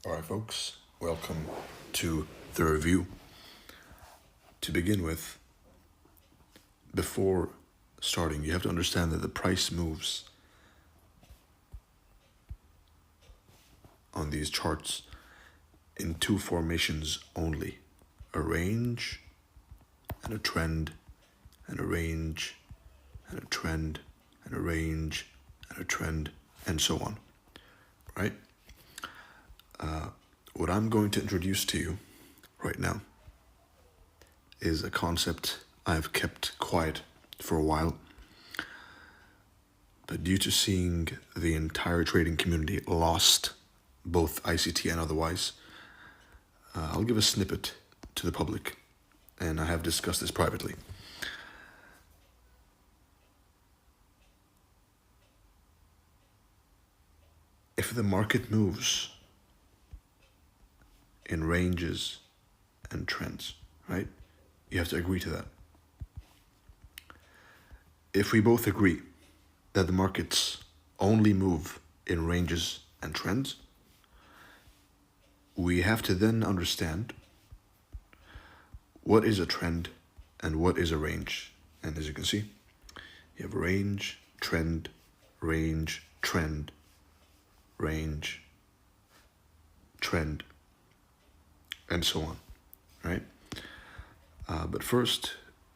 All right, folks, welcome to the review. To begin with, before starting, you have to understand that the price moves on these charts in two formations only: a range and a trend, and a range and a trend, and a range and a trend, and so on, right? What I'm going to introduce to you right now is a concept I've kept quiet for a while, but due to seeing the entire trading community lost, both ICT and otherwise, I'll give a snippet to the public, and I have discussed this privately. If the market moves in ranges and trends, right? You have to agree to that. If we both agree that the markets only move in ranges and trends, we have to then understand what is a trend and what is a range. And as you can see, you have range, trend, range, trend, range, trend, and so on, right? But first,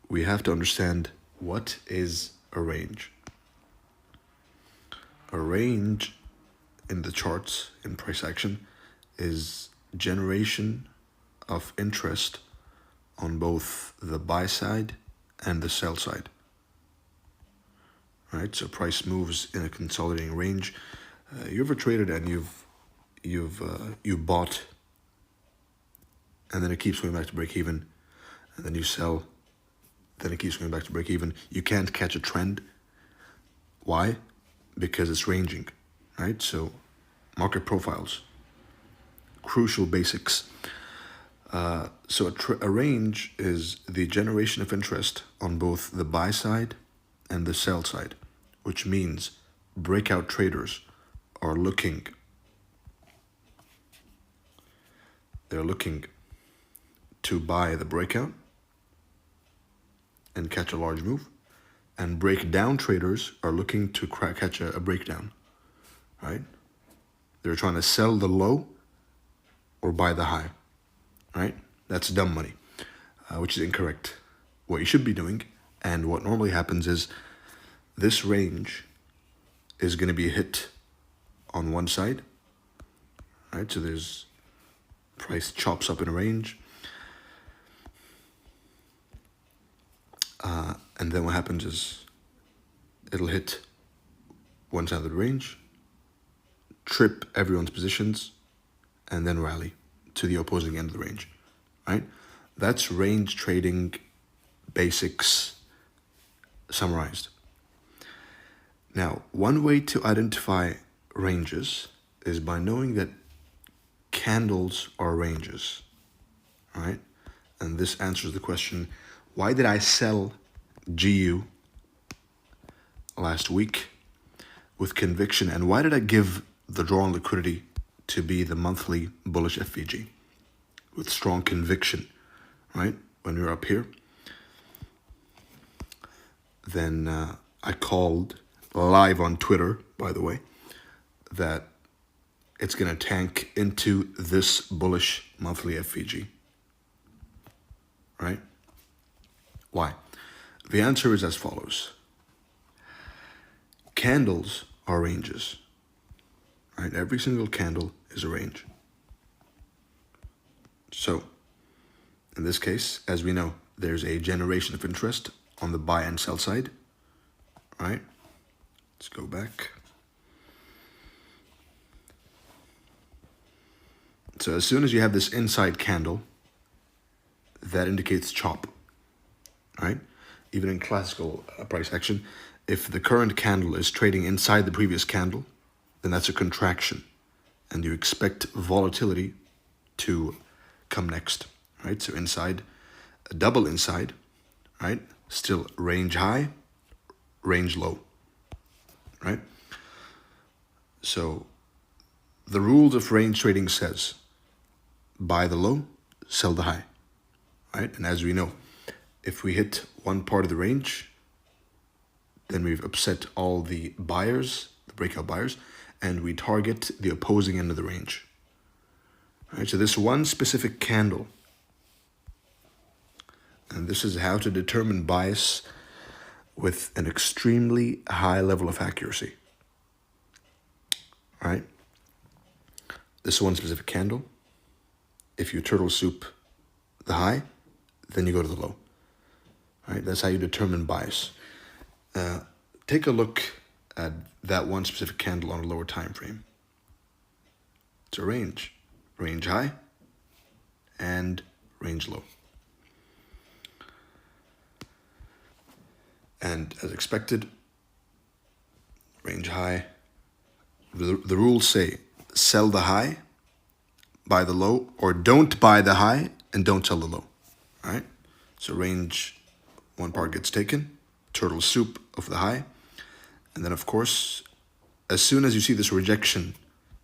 we have to understand what is a range. A range in the charts in price action is generation of interest on both the buy side and the sell side, right? So price moves in a consolidating range. You ever traded and you bought, and then it keeps going back to break even, and then you sell, then it keeps going back to break even. You can't catch a trend. Why? Because it's ranging, right? So market profiles, crucial basics. So a range is the generation of interest on both the buy side and the sell side, which means breakout traders are looking to buy the breakout and catch a large move, and breakdown traders are looking to catch a breakdown, right? They're trying to sell the low or buy the high, right? That's dumb money, which is incorrect. What you should be doing, and what normally happens, is this range is going to be hit on one side, right? So there's price chops up in a range, and then what happens is it'll hit one side of the range, trip everyone's positions, and then rally to the opposing end of the range, right? That's range trading basics summarized. Now, one way to identify ranges is by knowing that candles are ranges, right? And this answers the question, why did I sell GU last week with conviction, and why did I give the draw on liquidity to be the monthly bullish FVG with strong conviction, right? When we were up here, then I called live on Twitter, by the way, that it's going to tank into this bullish monthly FVG, right? Why? The answer is as follows. Candles are ranges, right? Every single candle is a range. So, in this case, as we know, there's a generation of interest on the buy and sell side, right? Let's go back. So as soon as you have this inside candle, that indicates chop, right? Even in classical price action, if the current candle is trading inside the previous candle, then that's a contraction, and you expect volatility to come next, right? So inside, a double inside, right? Still range high, range low, right? So the rules of range trading says, buy the low, sell the high, right? And as we know, if we hit one part of the range, then we've upset all the buyers, the breakout buyers, and we target the opposing end of the range. All right, so this one specific candle, and this is how to determine bias with an extremely high level of accuracy. All right, this one specific candle, if you turtle soup the high, then you go to the low. All right, that's how you determine bias. Take a look at that one specific candle on a lower time frame. It's a range high and range low. And as expected, range high, the rules say sell the high, buy the low, or don't buy the high and don't sell the low. All right, so range, one part gets taken, turtle soup of the high, and then of course, as soon as you see this rejection,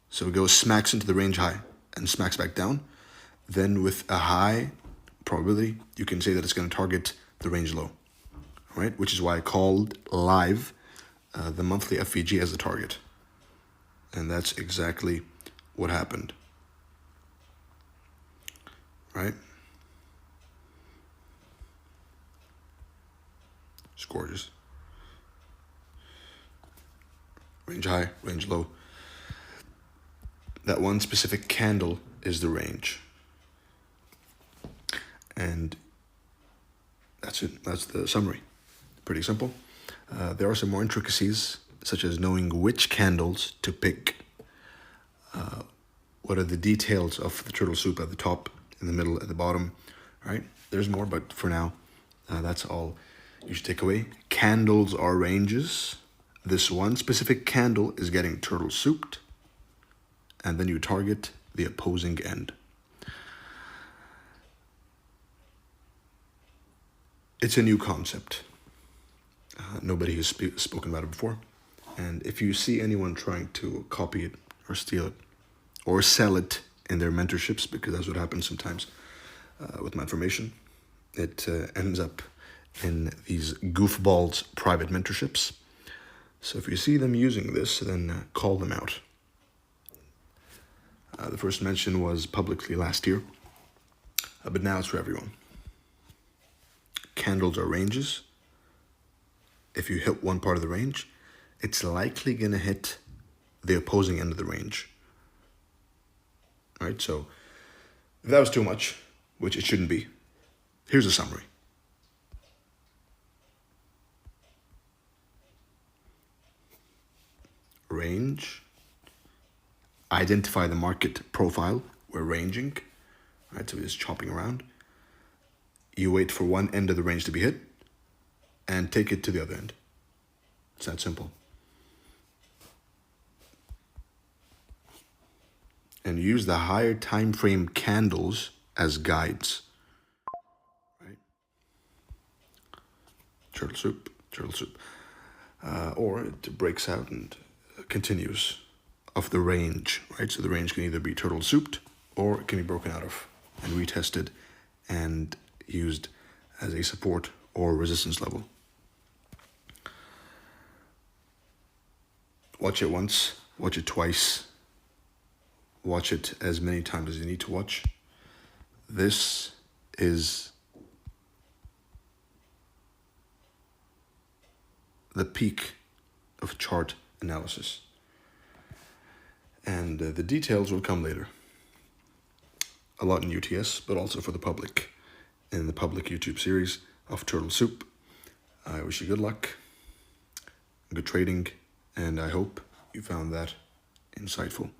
so it goes smacks into the range high and smacks back down, then with a high probability, you can say that it's going to target the range low, right? Which is why I called live the monthly FVG as the target. And that's exactly what happened, right? It's gorgeous. Range high, range low. That one specific candle is the range. And that's it. That's the summary. Pretty simple. There are some more intricacies, such as knowing which candles to pick. What are the details of the turtle soup at the top, in the middle, at the bottom, right? There's more, but for now, that's all you should take away. Candles are ranges. This one specific candle is getting turtle souped, and then you target the opposing end. It's a new concept. Nobody has spoken about it before. And if you see anyone trying to copy it or steal it or sell it in their mentorships, because that's what happens sometimes with my information, it ends up in these goofballs' private mentorships. So if you see them using this, then call them out. The first mention was publicly last year, but now it's for everyone. Candles are ranges. If you hit one part of the range, it's likely going to hit the opposing end of the range. All right, so if that was too much, which it shouldn't be, here's a summary. Range. Identify the market profile. We're ranging, right? So we're just chopping around. You wait for one end of the range to be hit and take it to the other end. It's that simple. And use the higher time frame candles as guides. Right? Turtle soup. Or it breaks out and continues of the range, right? So the range can either be turtle souped or it can be broken out of and retested and used as a support or resistance level. Watch it once, watch it twice, watch it as many times as you need to watch. This is the peak of chart analysis. And the details will come later. A lot in UTS, but also for the public, in the public YouTube series of Turtle Soup. I wish you good luck, good trading, and I hope you found that insightful.